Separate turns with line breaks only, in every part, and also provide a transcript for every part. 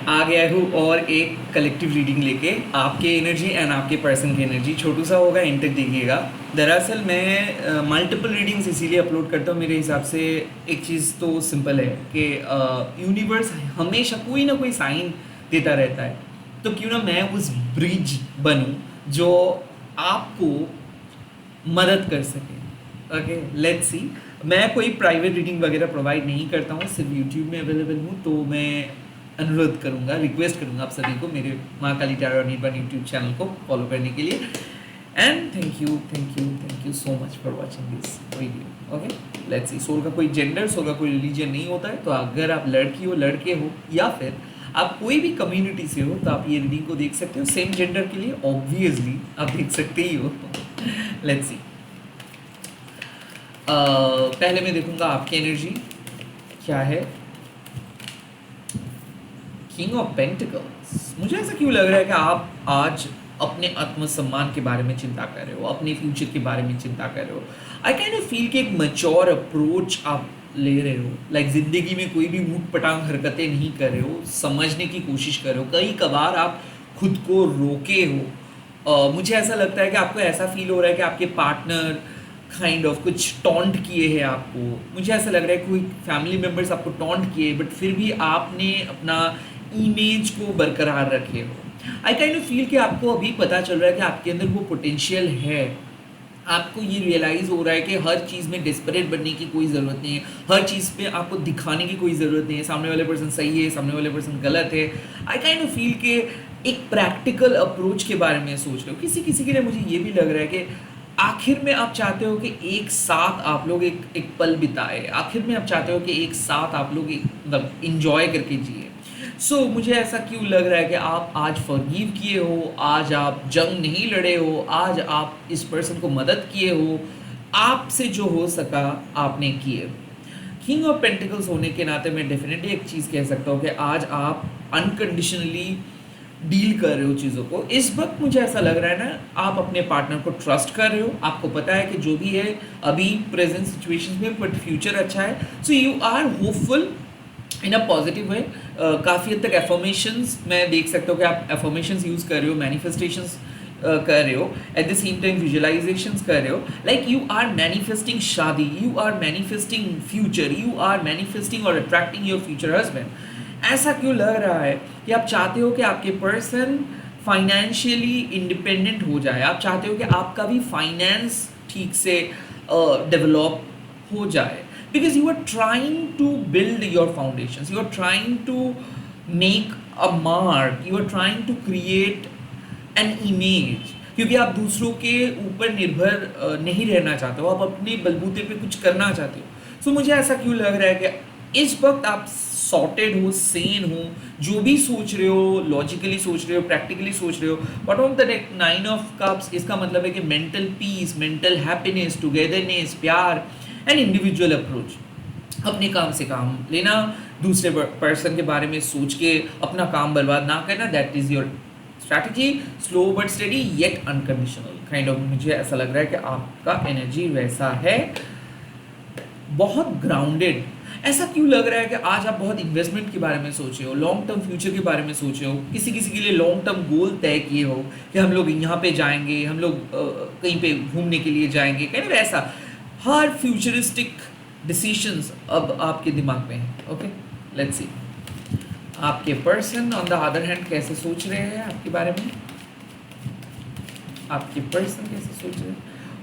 आ गया हूँ और एक कलेक्टिव रीडिंग लेके आपके एनर्जी एंड आपके पर्सन की एनर्जी छोटू सा होगा, एंड तक देखिएगा। दरअसल मैं मल्टीपल रीडिंग्स इसीलिए अपलोड करता हूँ। मेरे हिसाब से एक चीज़ तो सिंपल है कि यूनिवर्स हमेशा कोई ना कोई साइन देता रहता है, तो क्यों ना मैं उस ब्रिज बनूँ जो आपको मदद कर सके। ओके, लेट्स सी। मैं कोई प्राइवेट रीडिंग वगैरह प्रोवाइड नहीं करता हूँ, सिर्फ यूट्यूब में अवेलेबल हूँ। तो मैं अनुरोध करूँगा, रिक्वेस्ट करूँगा आप सभी को मेरे Maa Kali tarot Nirvana YouTube channel को फॉलो करने के लिए। And thank you so much for watching this video. Okay, let's see. Soul का कोई जेंडर, सोल का कोई रिलीजन नहीं होता है। तो अगर आप लड़की हो, लड़के हो, या फिर आप कोई भी कम्युनिटी से हो, तो आप ये रीडिंग को देख सकते हो। सेम जेंडर के लिए ऑब्वियसली आप देख सकते ही हो। Let's see. पहले मैं देखूंगा आपकी एनर्जी क्या है। King of pentacles. मुझे ऐसा क्यों लग रहा है कि आप आज अपने आत्मसम्मान के बारे में चिंता कर रहे हो, अपने फ्यूचर के बारे में चिंता कर रहे हो। आई कैन ऑफ फील कि एक मैच्योर अप्रोच आप ले रहे हो। लाइक जिंदगी में कोई भी ऊट पटांग हरकतें नहीं कर रहे हो, समझने की कोशिश कर रहे हो। कई कबार आप खुद को रोके हो। मुझे ऐसा लगता है कि आपको ऐसा फील हो रहा है कि आपके पार्टनर काइंड ऑफ कुछ टॉन्ट किए हैं आपको। मुझे ऐसा लग रहा है कोई फैमिली मेम्बर्स आपको टॉन्ट किए, बट फिर भी आपने अपना इमेज को बरकरार रखे हो। आई काइंड ऑफ फील कि आपको अभी पता चल रहा है कि आपके अंदर वो पोटेंशियल है। आपको ये रियलाइज़ हो रहा है कि हर चीज़ में डिस्परेट बनने की कोई ज़रूरत नहीं है, हर चीज़ पे आपको दिखाने की कोई ज़रूरत नहीं है। सामने वाले पर्सन सही है, सामने वाले पर्सन गलत है। आई काइंड ऑफ फील कि एक प्रैक्टिकल अप्रोच के बारे में सोच रहे हो। किसी किसी के लिए मुझे ये भी लग रहा है कि आखिर में आप चाहते हो कि एक साथ आप लोग एक पल बिताए। आखिर में आप चाहते हो कि एक साथ आप लोग मतलब इंजॉय करके जिए। मुझे ऐसा क्यों लग रहा है कि आप आज फॉरगिव किए हो, आज आप जंग नहीं लड़े हो, आज आप इस पर्सन को मदद किए हो, आपसे जो हो सका आपने किए। किंग ऑफ पेंटिकल्स होने के नाते मैं डेफिनेटली एक चीज़ कह सकता हूँ कि आज आप अनकंडीशनली डील कर रहे हो चीज़ों को। इस वक्त मुझे ऐसा लग रहा है ना, आप अपने पार्टनर को ट्रस्ट कर रहे हो। आपको पता है कि जो भी है अभी प्रेजेंट सिचुएशंस में, बट फ्यूचर अच्छा है। So you are hopeful in a positive way. काफ़ी हद तक एफर्मेशंस मैं देख सकता हूँ कि आप एफर्मेशंस यूज़ कर रहे हो, मैनिफेस्टेशंस कर रहे हो, at the same time visualisations कर रहे हो। लाइक यू आर मैनिफेस्टिंग शादी, you are manifesting future, you are manifesting और अट्रैक्टिंग योर फ्यूचर हस्बैंड। ऐसा क्यों लग रहा है कि आप चाहते हो कि आपके पर्सन फाइनेंशियली इंडिपेंडेंट हो जाए। आप चाहते हो कि आपका भी फाइनेंस ठीक से डेवलप हो जाए, because you are trying to build your foundations, you are trying to make a mark, you are trying to create an image। क्योंकि आप दूसरों के ऊपर निर्भर नहीं रहना चाहते हो, आप अपने बलबूते पे कुछ करना चाहते हो। सो मुझे ऐसा क्यों लग रहा है कि इस वक्त आप सॉर्टेड हो, सेन हो, जो भी सोच रहे हो, लॉजिकली सोच रहे हो, प्रैक्टिकली सोच रहे हो। But on the nine of cups, इसका मतलब है कि mental peace, mental happiness, togetherness, प्यार एंड इंडिविजुअल अप्रोच। अपने काम से काम लेना, दूसरे पर्सन के बारे में सोच के अपना काम बर्बाद ना करना, that is your strategy. Slow but steady yet unconditional kind of. मुझे ऐसा लग रहा है कि आपका एनर्जी वैसा है, बहुत ग्राउंडेड। ऐसा क्यों लग रहा है कि आज आप बहुत इन्वेस्टमेंट के बारे में सोचे हो, लॉन्ग टर्म फ्यूचर के बारे में सोचे हो। किसी किसी के लिए लॉन्ग टर्म गोल तय किए हो कि हम लोग यहाँ पे जाएंगे, हम लोग कहीं पे घूमने के लिए जाएंगे, कहीं वैसा। हर फ्यूचरिस्टिक डिसीजंस अब आपके दिमाग में है। ओके, लेट्स सी आपके person on the other hand कैसे सोच रहे हैं आपके बारे में। आपके पर्सन कैसे सोच रहे हैं।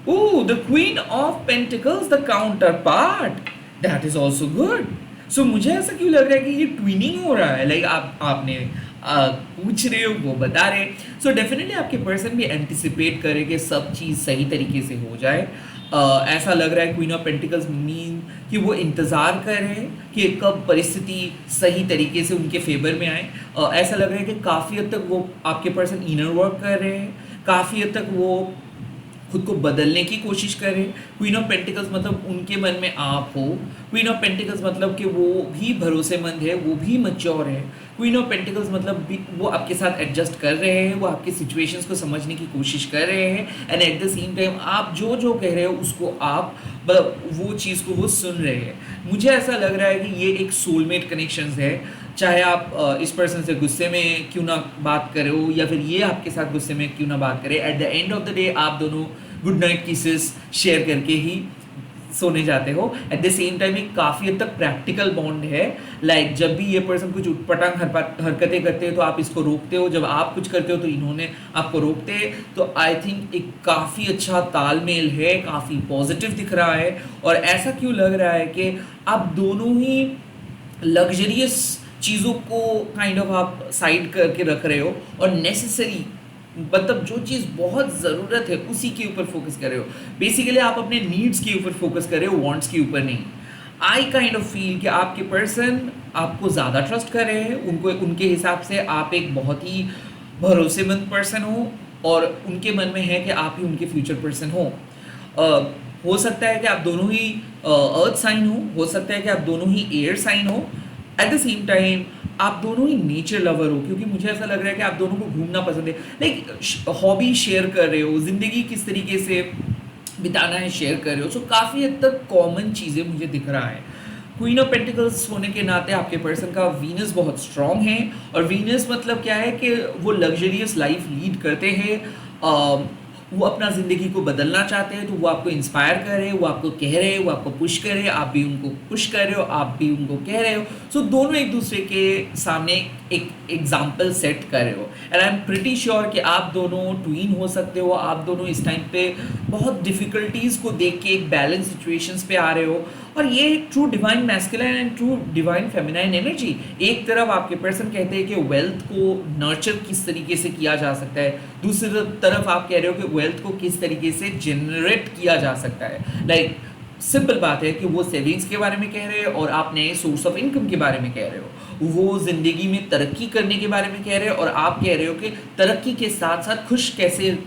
Oh, the queen of pentacles, the counterpart, that is also good. So मुझे ऐसा क्यों लग रहा है कि ये ट्विनिंग हो रहा है। लाइक आपने पूछ रहे हो, वो बता रहे। सो डेफिनेटली आपके पर्सन भी एंटिसिपेट करे कि सब चीज़ सही तरीके से हो जाए। ऐसा लग रहा है क्वीन ऑफ पेंटिकल्स मीन कि वो इंतज़ार कर रहे हैं कि कब परिस्थिति सही तरीके से उनके फेवर में आए। ऐसा लग रहा है कि काफ़ी हद तक वो आपके पर्सन इनर वर्क कर रहे हैं, काफ़ी हद तक वो खुद को बदलने की कोशिश करें। क्वीन ऑफ पेंटिकल्स मतलब उनके मन में आप हो। क्वीन ऑफ पेंटिकल्स मतलब कि वो भी भरोसेमंद है, वो भी मैच्योर है। क्वीन ऑफ पेंटिकल्स मतलब वो आपके साथ एडजस्ट कर रहे हैं, वो आपके सिचुएशंस को समझने की कोशिश कर रहे हैं and eight the same time आप जो जो कह रहे हो उसको आप वो चीज़ को वो सुन रहे हैं। मुझे ऐसा लग रहा है कि ये एक सोलमेट कनेक्शंस है। चाहे आप इस पर्सन से गुस्से में क्यों ना बात करें हो या फिर ये आपके साथ गुस्से में क्यों ना बात करे, at the end of the day आप दोनों गुड नाइट किसेस शेयर करके ही सोने जाते हो। एट द सेम टाइम एक काफ़ी हद तक प्रैक्टिकल बॉन्ड है। लाइक जब भी ये पर्सन कुछ उटपटांग हरकतें करते हैं तो आप इसको रोकते हो, जब आप कुछ करते हो तो इन्होंने आपको रोकते हैं। तो आई थिंक एक काफ़ी अच्छा तालमेल है, काफ़ी पॉजिटिव दिख रहा है। और ऐसा क्यों लग रहा है कि आप दोनों ही लग्जरियस चीज़ों को काइंड ऑफ आप साइड करके रख रहे हो और नेसेसरी मतलब जो चीज़ बहुत ज़रूरत है उसी के ऊपर फोकस कर रहे हो। बेसिकली आप अपने नीड्स के ऊपर फोकस कर रहे हो, वांट्स के ऊपर नहीं। आई काइंड ऑफ फील कि आपके पर्सन आपको ज़्यादा ट्रस्ट कर रहे हैं, उनको उनके हिसाब से आप एक बहुत ही भरोसेमंद पर्सन हो और उनके मन में है कि आप ही उनके फ्यूचर पर्सन हो। हो सकता है कि आप दोनों ही अर्थ साइन हो सकता है कि आप दोनों ही एयर साइन हो। एट द सेम टाइम आप दोनों ही नेचर लवर हो, क्योंकि मुझे ऐसा लग रहा है कि आप दोनों को घूमना पसंद है। लाइक हॉबी शेयर कर रहे हो, ज़िंदगी किस तरीके से बिताना है शेयर कर रहे हो। सो काफ़ी हद तक कॉमन चीज़ें मुझे दिख रहा है। क्वीन ऑफ पेंटिकल्स होने के नाते आपके पर्सन का वीनस बहुत स्ट्रॉन्ग है। और वीनस मतलब क्या है कि वो लग्जरियस लाइफ लीड करते हैं, वो अपना ज़िंदगी को बदलना चाहते हैं। तो वो आपको इंस्पायर कर रहे हैं, वो आपको कह रहे हैं, वो आपको पुश कर रहे हैं, आप भी उनको पुश कर रहे हो, आप भी उनको कह रहे हो। सो दोनों एक दूसरे के सामने एक एग्जाम्पल सेट कर रहे हो। And I am pretty sure कि आप दोनों ट्वीन हो सकते हो, आप दोनों इस टाइम पे बहुत डिफ़िकल्टीज़ को देख के एक बैलेंस सिचुएशंस पे आ रहे हो। और ये true divine masculine and true divine feminine energy. एक तरफ आपके पर्सन कहते हैं कि वेल्थ को नर्चर किस तरीके से किया जा सकता है, दूसरी तरफ आप कह रहे हो कि वेल्थ को किस तरीके से जनरेट किया जा सकता है। लाइक सिंपल बात है कि वो सेविंग्स के बारे में कह रहे हैं और आप नए सोर्स ऑफ इनकम के बारे में कह रहे हो। वो ज़िंदगी में तरक्की करने के बारे में कह रहे हैं और आप कह रहे हो कि तरक्की के साथ साथ खुश कैसे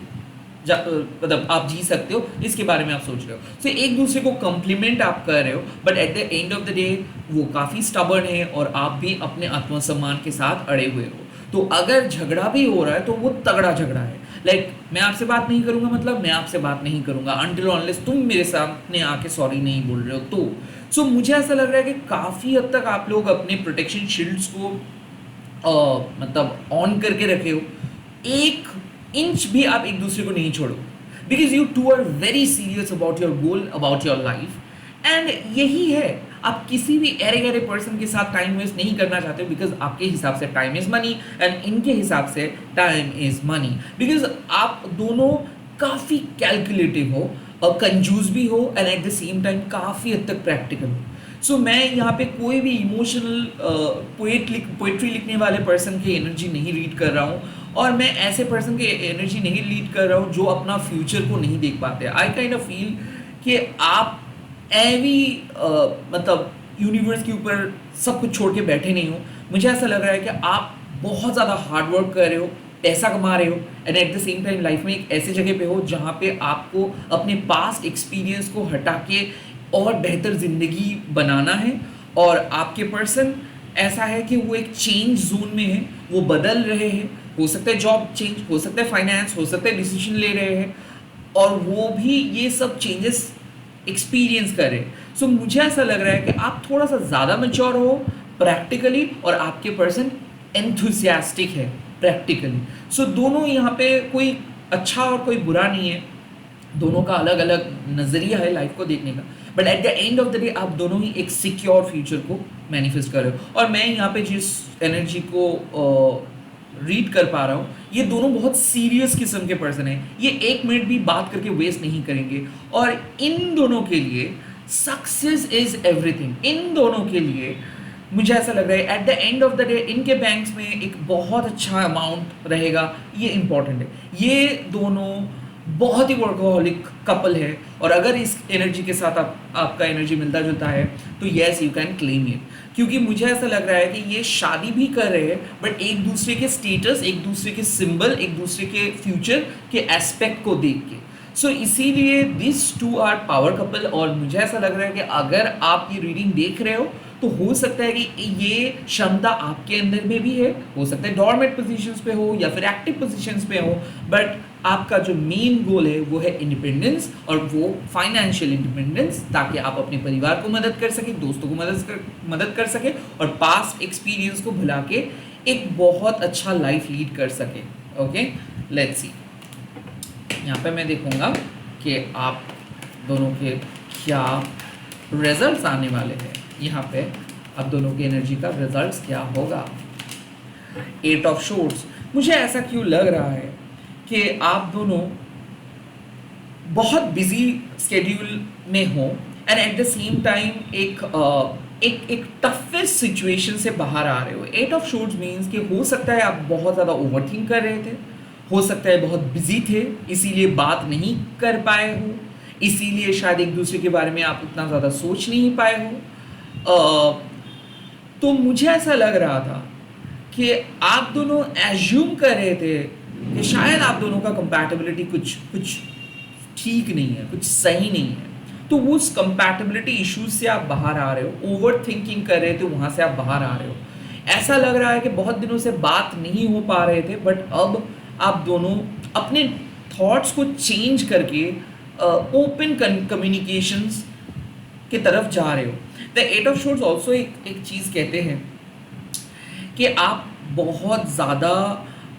मतलब आप जी सकते हो, इसके बारे में आप सोच रहे हो। तो एक दूसरे को कम्प्लीमेंट आप कर रहे हो, but at the end of the day वो काफ़ी स्टबर्न है और आप भी अपने आत्मसम्मान के साथ अड़े हुए हो। तो अगर झगड़ा भी हो रहा है तो वो तगड़ा झगड़ा है। लाइक मैं आपसे बात नहीं करूंगा मतलब मैं आपसे बात नहीं करूंगा अनटिल अनलेस तुम मेरे सामने आके सॉरी नहीं बोल रहे हो। तो सो मुझे ऐसा लग रहा है कि काफ़ी हद तक आप लोग अपने प्रोटेक्शन शील्ड्स को मतलब ऑन करके रखे हो। एक इंच भी आप एक दूसरे को नहीं छोड़ो, because you two are very serious about your goal, about your life. And यही है, आप किसी भी एरे गहरे पर्सन के साथ टाइम वेस्ट नहीं करना चाहते, बिकॉज आपके हिसाब से टाइम इज मनी एंड इनके हिसाब से टाइम इज मनी। बिकॉज आप दोनों काफ़ी कैलकुलेटिव हो और कंजूस भी हो and eight the same time काफ़ी हद तक प्रैक्टिकल हो। सो मैं यहाँ पे कोई भी इमोशनल पोइट्री लिखने वाले पर्सन की एनर्जी नहीं रीड कर रहा हूँ और मैं ऐसे पर्सन की एनर्जी नहीं लीड कर रहा हूँ जो अपना फ्यूचर को नहीं देख पाते। आई काइंड ऑफ फील कि आप एवी मतलब यूनिवर्स के ऊपर सब कुछ छोड़ के बैठे नहीं हो। मुझे ऐसा लग रहा है कि आप बहुत ज़्यादा हार्ड वर्क कर रहे हो, पैसा कमा रहे हो and eight the same time life में एक ऐसे जगह पे हो जहाँ पे आपको अपने पास्ट एक्सपीरियंस को हटा के और बेहतर ज़िंदगी बनाना है। और आपके पर्सन ऐसा है कि वो एक चेंज जोन में है, वो बदल रहे हैं। हो सकता है जॉब चेंज, हो सकता है फाइनेंस, हो सकता है डिसीजन ले रहे हैं और वो भी ये सब चेंजेस एक्सपीरियंस कर रहे हैं। सो मुझे ऐसा लग रहा है कि आप थोड़ा सा ज़्यादा मैच्योर हो प्रैक्टिकली और आपके पर्सन एंथुसियास्टिक है प्रैक्टिकली। सो दोनों यहाँ पे कोई अच्छा और कोई बुरा नहीं है, दोनों का अलग अलग नज़रिया है लाइफ को देखने का। But at the end of the day आप दोनों ही एक सिक्योर फ्यूचर को मैनिफेस्ट कर रहे हो। और मैं यहाँ पे जिस एनर्जी को रीड कर पा रहा हूँ, ये दोनों बहुत सीरियस किस्म के पर्सन हैं। ये एक मिनट भी बात करके वेस्ट नहीं करेंगे और इन दोनों के लिए सक्सेस इज एवरीथिंग। इन दोनों के लिए मुझे ऐसा लग रहा है at the end of the day इनके बैंक्स में एक बहुत अच्छा अमाउंट रहेगा, ये इंपॉर्टेंट है। ये दोनों बहुत ही वर्कहोलिक कपल है और अगर इस एनर्जी के साथ आपका एनर्जी मिलता जुलता है तो yes you can claim it. क्योंकि मुझे ऐसा लग रहा है कि ये शादी भी कर रहे हैं बट एक दूसरे के स्टेटस, एक दूसरे के सिंबल, एक दूसरे के फ्यूचर के एस्पेक्ट को देख के। सो इसीलिए this two are power couple. और मुझे ऐसा लग रहा है कि अगर आप ये रीडिंग देख रहे हो तो हो सकता है कि ये क्षमता आपके अंदर में भी है, हो सकता है डॉर्मेंट पोजीशंस पे हो या फिर एक्टिव पोजीशंस पे हो, बट आपका जो मेन गोल है वो है इंडिपेंडेंस, और वो फाइनेंशियल इंडिपेंडेंस, ताकि आप अपने परिवार को मदद कर सके, दोस्तों को मदद कर सके, और पास्ट एक्सपीरियंस को भुला के एक बहुत अच्छा लाइफ लीड कर सके। ओके, लेट्स सी। यहाँ पे मैं देखूँगा कि आप दोनों के क्या रिजल्ट्स आने वाले हैं। यहाँ पे आप दोनों की एनर्जी का रिजल्ट्स क्या होगा। 8 ऑफ शोर्ट्स। मुझे ऐसा क्यों लग रहा है कि आप दोनों बहुत बिजी स्केड्यूल में हो, and eight the same time एक टफेस्ट सिचुएशन से बाहर आ रहे हो। 8 ऑफ शोर्ट्स मीन्स कि हो सकता है आप बहुत ज़्यादा ओवरथिंक कर रहे थे, हो सकता है बहुत बिजी थे इसीलिए बात नहीं कर पाए हो, इसीलिए शायद एक दूसरे के बारे में आप उतना ज़्यादा सोच नहीं पाए हो। तो मुझे ऐसा लग रहा था कि आप दोनों एज्यूम कर रहे थे कि शायद आप दोनों का कंपैटिबिलिटी कुछ ठीक नहीं है, कुछ सही नहीं है। तो उस कंपैटिबिलिटी इश्यूज से आप बाहर आ रहे हो, ओवर थिंकिंग कर रहे थे, वहाँ से आप बाहर आ रहे हो। ऐसा लग रहा है कि बहुत दिनों से बात नहीं हो पा रहे थे, बट अब आप दोनों अपने थॉट्स को चेंज करके ओपन कम्युनिकेशंस की तरफ जा रहे हो। द 8 ऑफ शोर्ट्स ऑल्सो एक चीज़ कहते हैं कि आप बहुत ज़्यादा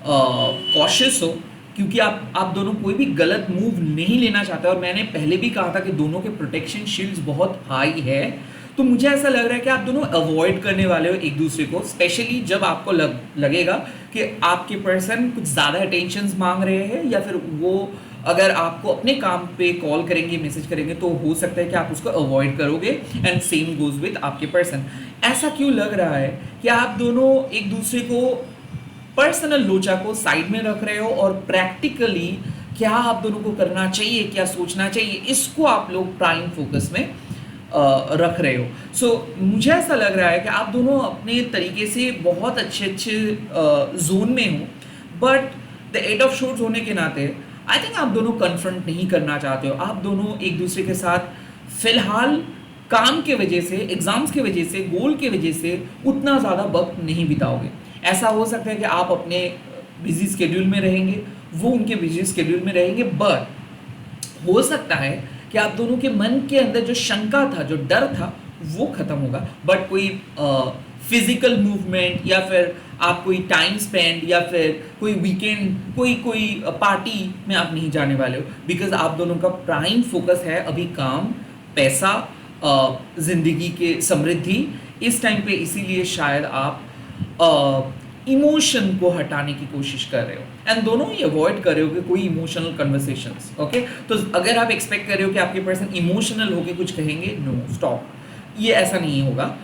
कॉशियस हो, क्योंकि आप दोनों कोई भी गलत मूव नहीं लेना चाहते। और मैंने पहले भी कहा था कि दोनों के प्रोटेक्शन शील्ड्स बहुत हाई है। तो मुझे ऐसा लग रहा है कि आप दोनों अवॉइड करने वाले हो एक दूसरे को, स्पेशली जब आपको लगेगा कि आपके पर्सन कुछ ज़्यादा अटेंशन मांग रहे हैं, या फिर वो अगर आपको अपने काम पे कॉल करेंगे, मैसेज करेंगे, तो हो सकता है कि आप उसको अवॉइड करोगे। एंड सेम गोज विद आपके पर्सन। ऐसा क्यों लग रहा है कि आप दोनों एक दूसरे को पर्सनल लोचा को साइड में रख रहे हो, और प्रैक्टिकली क्या आप दोनों को करना चाहिए, क्या सोचना चाहिए, इसको आप लोग प्राइम फोकस में रख रहे हो। सो मुझे ऐसा लग रहा है कि आप दोनों अपने तरीके से बहुत अच्छे जोन में हो, बट द 8 ऑफ शोर्ट्स होने के नाते आई थिंक आप दोनों कन्फ्रंट नहीं करना चाहते हो। आप दोनों एक दूसरे के साथ फिलहाल काम के वजह से, एग्जाम्स के वजह से, गोल के वजह से उतना ज़्यादा वक्त नहीं बिताओगे। ऐसा हो सकता है कि आप अपने बिजी स्केड्यूल में रहेंगे, वो उनके बिजी स्केड्यूल में रहेंगे, बट हो सकता है कि आप दोनों के मन के अंदर जो शंका था, जो डर था, वो खत्म होगा। बट कोई फिजिकल मूवमेंट, या फिर आप कोई टाइम स्पेंड, या फिर कोई वीकेंड, कोई पार्टी में आप नहीं जाने वाले हो, बिकॉज आप दोनों का प्राइम फोकस है अभी काम, पैसा, जिंदगी के समृद्धि इस टाइम पे। इसीलिए शायद आप इमोशन को हटाने की कोशिश कर रहे हो, एंड दोनों ही अवॉइड कर रहे हो कि कोई इमोशनल कन्वर्सेशंस। ओके, तो अगर आप एक्सपेक्ट कर रहे हो कि आपके पर्सन इमोशनल होके कुछ कहेंगे, नो, स्टॉप, ये ऐसा नहीं होगा।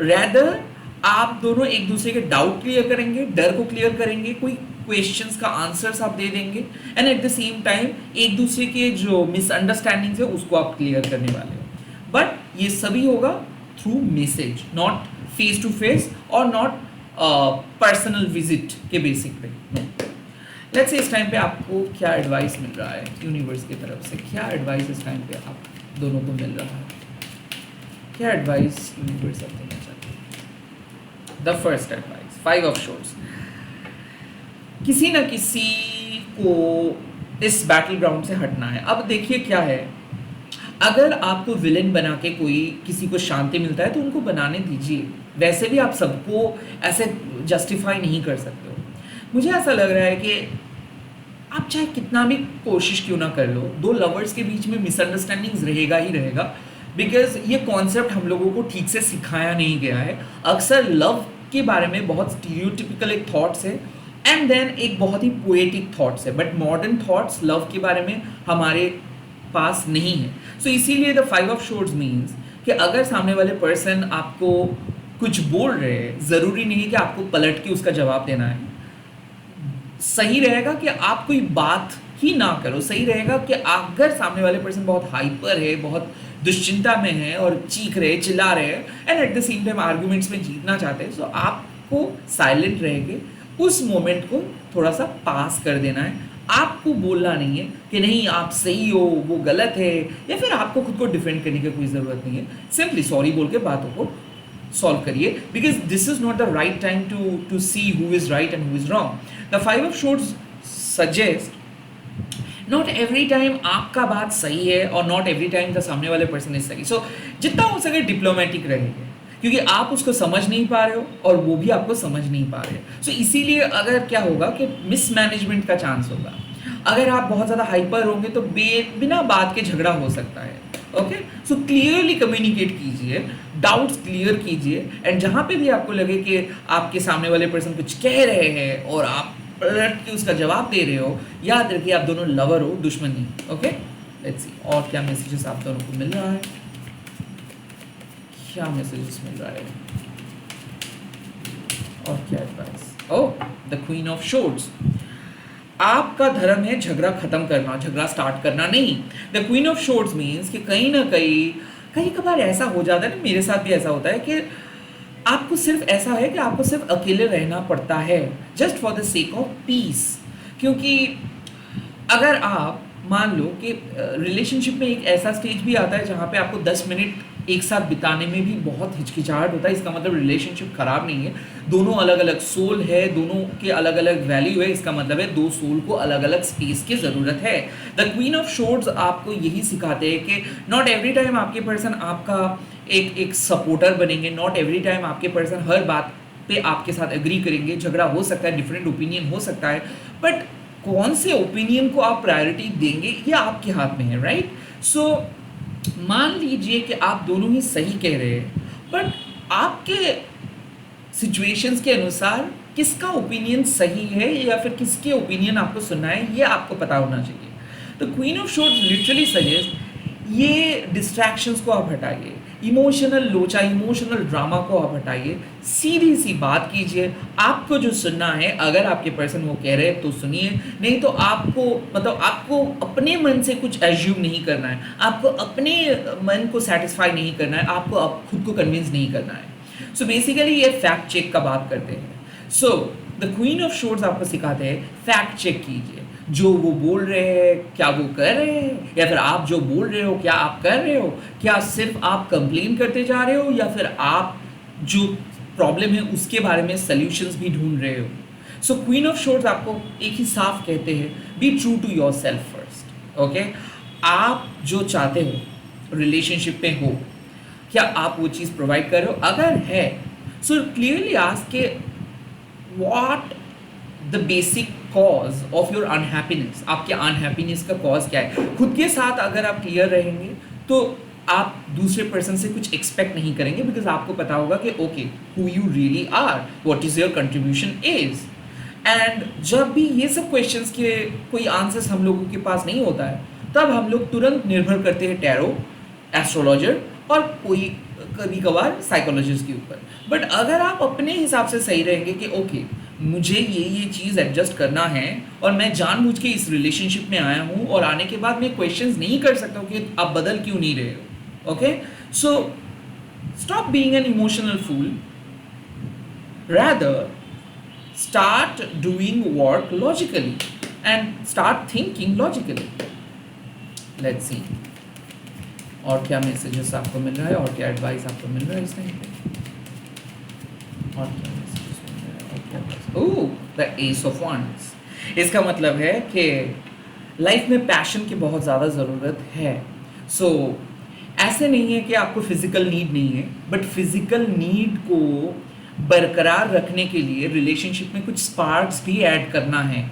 रैदर आप दोनों एक दूसरे के डाउट क्लियर करेंगे, डर को क्लियर करेंगे, कोई क्वेश्चंस का आंसर्स आप दे देंगे, and eight the same time एक दूसरे के जो मिसअंडरस्टैंडिंग्स है उसको आप क्लियर करने वाले हो। बट ये सभी होगा through message, not face to face, और नॉट पर्सनल विजिट के बेसिक पे। लेट्स से इस टाइम पे आपको क्या एडवाइस मिल रहा है यूनिवर्स की तरफ से, क्या एडवाइस इस टाइम पे आप दोनों को मिल रहा है, क्या एडवाइस यूनिवर्स आप देना चाहते हैं। The first advice, 5 of shorts. किसी ना किसी को इस बैटल ग्राउंड से हटना है। अब देखिए क्या है, अगर आपको विलेन बना के कोई किसी को शांति मिलता है तो उनको बनाने दीजिए। वैसे भी आप सबको ऐसे जस्टिफाई नहीं कर सकते हो। मुझे ऐसा लग रहा है कि आप चाहे कितना भी कोशिश क्यों ना कर लो, दो लवर्स के बीच में मिसअंडरस्टैंडिंग्स रहेगा ही रहेगा, बिकॉज ये कॉन्सेप्ट हम लोगों को ठीक से सिखाया नहीं गया है। अक्सर लव के बारे में बहुत स्टीरियोटिपिकल एक थॉट्स है, एंड देन एक बहुत ही पोएटिक थॉट्स है, बट मॉडर्न थॉट्स लव के बारे में हमारे पास नहीं है। सो इसीलिए द 5 ऑफ शोर्ट्स मीन्स कि अगर सामने वाले पर्सन आपको कुछ बोल रहे हैं, ज़रूरी नहीं कि आपको पलट के उसका जवाब देना है। सही रहेगा कि आप कोई बात ही ना करो। सही रहेगा कि अगर सामने वाले पर्सन बहुत हाइपर है, बहुत दुश्चिंता में है और चीख रहे, चिल्ला रहे हैं, and eight the same time arguments में जीतना चाहते हैं, सो आपको साइलेंट रह के उस मोमेंट को थोड़ा सा पास कर देना है। आपको बोलना नहीं है कि नहीं आप सही हो, वो गलत है, या फिर आपको खुद को डिफेंड करने की कोई ज़रूरत नहीं है। सिंपली सॉरी बोल के बातों को सॉल्व करिए, because this is not the right time to see who is right and who is wrong. The 5 of swords suggest not every time आपका बात सही है और नॉट एवरी टाइम द सामने वाले पर्सन इज सही। सो जितना हो सके डिप्लोमेटिक रहेंगे, क्योंकि आप उसको समझ नहीं पा रहे हो और वो भी आपको समझ नहीं पा रहे हो। सो इसीलिए अगर क्या होगा कि मिसमैनेजमेंट का चांस होगा। अगर आप बहुत ज़्यादा हाइपर होंगे तो बिना बात के झगड़ा हो सकता है। ओके, सो क्लियरली कम्युनिकेट कीजिए, डाउट्स क्लियर कीजिए, एंड जहाँ पे भी आपको लगे कि आपके सामने वाले पर्सन कुछ कह रहे हैं और आप पलट के उसका जवाब दे रहे हो, याद रखिए आप दोनों लवर हो, दुश्मन नहीं। ओके, लेट्स सी और क्या मैसेजेस आप दोनों को मिल रहा है, क्या मैसेजेस मिल रहा है और क्या advice. Oh, the queen of swords. आपका धर्म है झगड़ा खत्म करना, झगड़ा स्टार्ट करना नहीं। द क्वीन ऑफ शोर्ड्स मीन्स कि कहीं ना कहीं कभार ऐसा हो जाता है ना, मेरे साथ भी ऐसा होता है कि आपको सिर्फ ऐसा है कि आपको सिर्फ अकेले रहना पड़ता है just for the sake of peace. क्योंकि अगर आप मान लो कि रिलेशनशिप में एक ऐसा स्टेज भी आता है जहाँ पे आपको 10 मिनट एक साथ बिताने में भी बहुत हिचकिचाहट होता है, इसका मतलब रिलेशनशिप खराब नहीं है, दोनों अलग अलग सोल है, दोनों के अलग अलग वैल्यू है, इसका मतलब है दो सोल को अलग अलग स्पेस की ज़रूरत है। द क्वीन ऑफ शोर्ड्स आपको यही सिखाते हैं कि नॉट एवरी टाइम आपके पर्सन आपका एक सपोर्टर बनेंगे, नॉट एवरी टाइम आपके पर्सन हर बात पे आपके साथ एग्री करेंगे, झगड़ा हो सकता है, डिफरेंट ओपिनियन हो सकता है, बट कौन से ओपिनियन को आप प्रायोरिटी देंगे ये आपके हाथ में है, राइट। सो मान लीजिए कि आप दोनों ही सही कह रहे हैं, बट आपके सिचुएशंस के अनुसार किसका ओपिनियन सही है या फिर किसके ओपिनियन आपको सुनना है ये आपको पता होना चाहिए। तो क्वीन ऑफ शोर्ड्स लिटरली सजेस्ट ये डिस्ट्रैक्शंस को आप हटाइए, इमोशनल लोचा, इमोशनल ड्रामा को आप हटाइए, सीधी सी बात कीजिए। आपको जो सुनना है, अगर आपके पर्सन वो कह रहे हैं तो सुनिए, नहीं तो आपको मतलब आपको अपने मन से कुछ एज्यूम नहीं करना है, आपको अपने मन को सेटिस्फाई नहीं करना है, आपको आप खुद को कन्विंस नहीं करना है। सो बेसिकली ये फैक्ट चेक का बात करते हैं। सो द क्वीन ऑफ शोर्ड्स आपको सिखाते हैं फैक्ट चेक कीजिए, जो वो बोल रहे हैं क्या वो कर रहे हैं, या फिर आप जो बोल रहे हो क्या आप कर रहे हो, क्या सिर्फ आप कंप्लेन करते जा रहे हो या फिर आप जो प्रॉब्लम है उसके बारे में सॉल्यूशंस भी ढूंढ रहे हो। सो क्वीन ऑफ शोर्ड्स आपको एक ही साफ कहते हैं, be true to your self first. Okay, आप जो चाहते हो रिलेशनशिप में हो, क्या आप वो चीज़ प्रोवाइड कर रहे हो, अगर है सो क्लियरली आस्क के what the basic cause of your unhappiness, आपके अनहैप्पीनेस का कॉज क्या है। खुद के साथ अगर आप क्लियर रहेंगे तो आप दूसरे पर्सन से कुछ एक्सपेक्ट नहीं करेंगे, बिकॉज आपको पता होगा कि okay who you really are, what is your contribution is. And जब भी ये सब क्वेश्चंस के कोई आंसर्स हम लोगों के पास नहीं होता है, तब हम लोग तुरंत निर्भर करते हैं टैरो, एस्ट्रोलॉजर और कोई कभी कभार साइकोलॉजिस्ट के ऊपर। बट अगर आप अपने हिसाब से सही रहेंगे कि ओके मुझे ये चीज़ एडजस्ट करना है और मैं जानबूझ के इस रिलेशनशिप में आया हूँ और आने के बाद मैं क्वेश्चंस नहीं कर सकता हूँ कि आप बदल क्यों नहीं रहे हो। Okay, so stop being an emotional fool, rather start doing work logically and start thinking logically. Let's see और क्या मैसेजेस आपको मिल रहा है और क्या एडवाइस आपको मिल रहा है इस टाइम पे, और क्या मैसेजेस मिल रहा है और क्या advice. Oh, the S of wands. इसका मतलब है कि लाइफ में पैशन की बहुत ज़्यादा ज़रूरत है। सो ऐसे नहीं है कि आपको फिजिकल नीड नहीं है, बट फिजिकल नीड को बरकरार रखने के लिए रिलेशनशिप में कुछ स्पार्क्स भी ऐड करना है।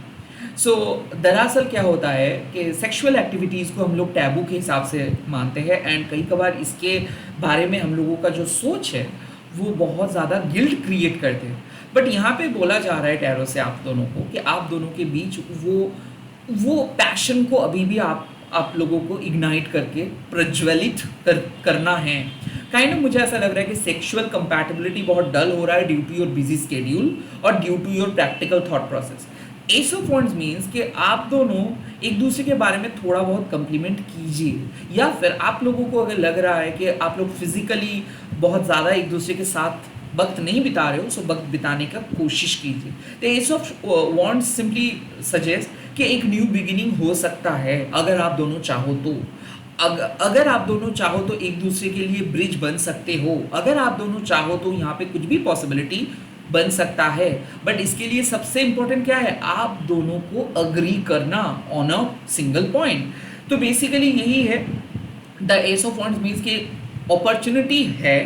सो दरअसल क्या होता है कि सेक्सुअल एक्टिविटीज़ को हम लोग टैबू के हिसाब से मानते हैं, एंड कई कभार इसके बारे में हम लोगों का जो सोच है वो बहुत ज़्यादा गिल्ट क्रिएट करते हैं। बट यहाँ पे बोला जा रहा है टैरो से आप दोनों को कि आप दोनों के बीच वो पैशन को अभी भी आप लोगों को इग्नाइट करके प्रज्वलित करना है। काइंड ऑफ मुझे ऐसा लग रहा है कि सेक्सुअल कंपैटिबिलिटी बहुत डल हो रहा है due to your busy schedule और due to your practical thought process. Ace of wands means कि आप दोनों एक दूसरे के बारे में थोड़ा बहुत कम्प्लीमेंट कीजिए, या फिर आप लोगों को अगर लग रहा है कि आप लोग फिजिकली बहुत ज़्यादा एक दूसरे के साथ वक्त नहीं बिता रहे हो, सो वक्त बिताने का कोशिश कीजिए। तो S of wands simply suggest कि एक न्यू बिगिनिंग हो सकता है अगर आप दोनों चाहो तो। अगर आप दोनों चाहो तो एक दूसरे के लिए ब्रिज बन सकते हो, अगर आप दोनों चाहो तो यहाँ पे कुछ भी पॉसिबिलिटी बन सकता है, बट इसके लिए सबसे इंपॉर्टेंट क्या है, आप दोनों को अग्री करना ऑन अ सिंगल पॉइंट। तो बेसिकली यही है, the S of wants means कि अपॉर्चुनिटी है,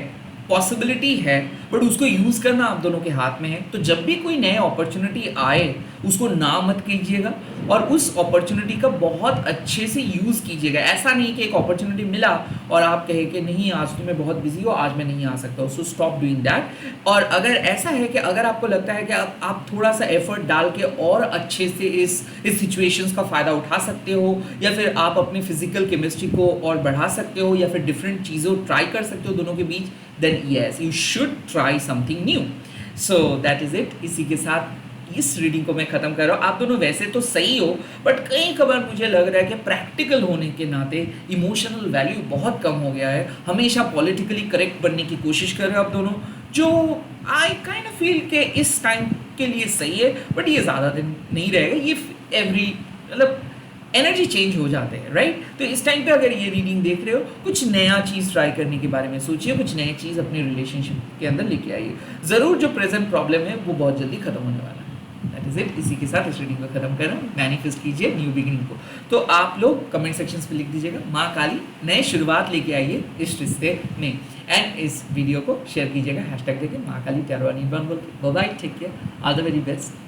पॉसिबिलिटी है, बट उसको यूज़ करना आप दोनों के हाथ में है। तो जब भी कोई नया अपॉर्चुनिटी आए उसको ना मत कीजिएगा, और उस अपॉर्चुनिटी का बहुत अच्छे से यूज़ कीजिएगा। ऐसा नहीं कि एक अपॉर्चुनिटी मिला और आप कहे कि नहीं आज तो मैं बहुत बिजी हो, आज मैं नहीं आ सकता, सो स्टॉप डूइंग दैट। और अगर ऐसा है कि अगर आपको लगता है कि आप थोड़ा सा एफर्ट डाल के और अच्छे से इस सिचुएशंस का फ़ायदा उठा सकते हो, या फिर आप अपनी फिजिकल केमिस्ट्री को और बढ़ा सकते हो, या फिर डिफरेंट चीज़ों ट्राई कर सकते हो दोनों के बीच, then yes you should try something new. So that is it. इसी के साथ इस रीडिंग को मैं ख़त्म कर रहा हूँ। आप दोनों वैसे तो सही हो, बट कई कबार मुझे लग रहा है कि प्रैक्टिकल होने के नाते इमोशनल वैल्यू बहुत कम हो गया है। हमेशा पॉलिटिकली करेक्ट बनने की कोशिश कर रहे हो आप दोनों, जो आई काइंड ऑफ फील कि इस टाइम के लिए सही है, बट ये ज़्यादा दिन नहीं रहेगा। ये एवरी मतलब एनर्जी चेंज हो जाते हैं, राइट। तो इस टाइम पे अगर ये रीडिंग देख रहे हो, कुछ नया चीज़ ट्राई करने के बारे में सोचिए, कुछ नई चीज़ अपने रिलेशनशिप के अंदर लेके आइए। ज़रूर जो प्रेजेंट प्रॉब्लम है वो बहुत जल्दी खत्म होने वाला है। That is it. इसी के साथ इस रीडिंग को खत्म कर रहा हूँ। मैनिफेस्ट कीजिए न्यू बिगिनिंग को। तो आप लोग कमेंट सेक्शंस पे लिख दीजिएगा, माँ काली नए शुरुआत लेके आइए इस रिश्ते में। एंड इस वीडियो को शेयर कीजिएगा हैशटैग देके माँ काली टैरो बोल के। Bye bye, take care, all the very best.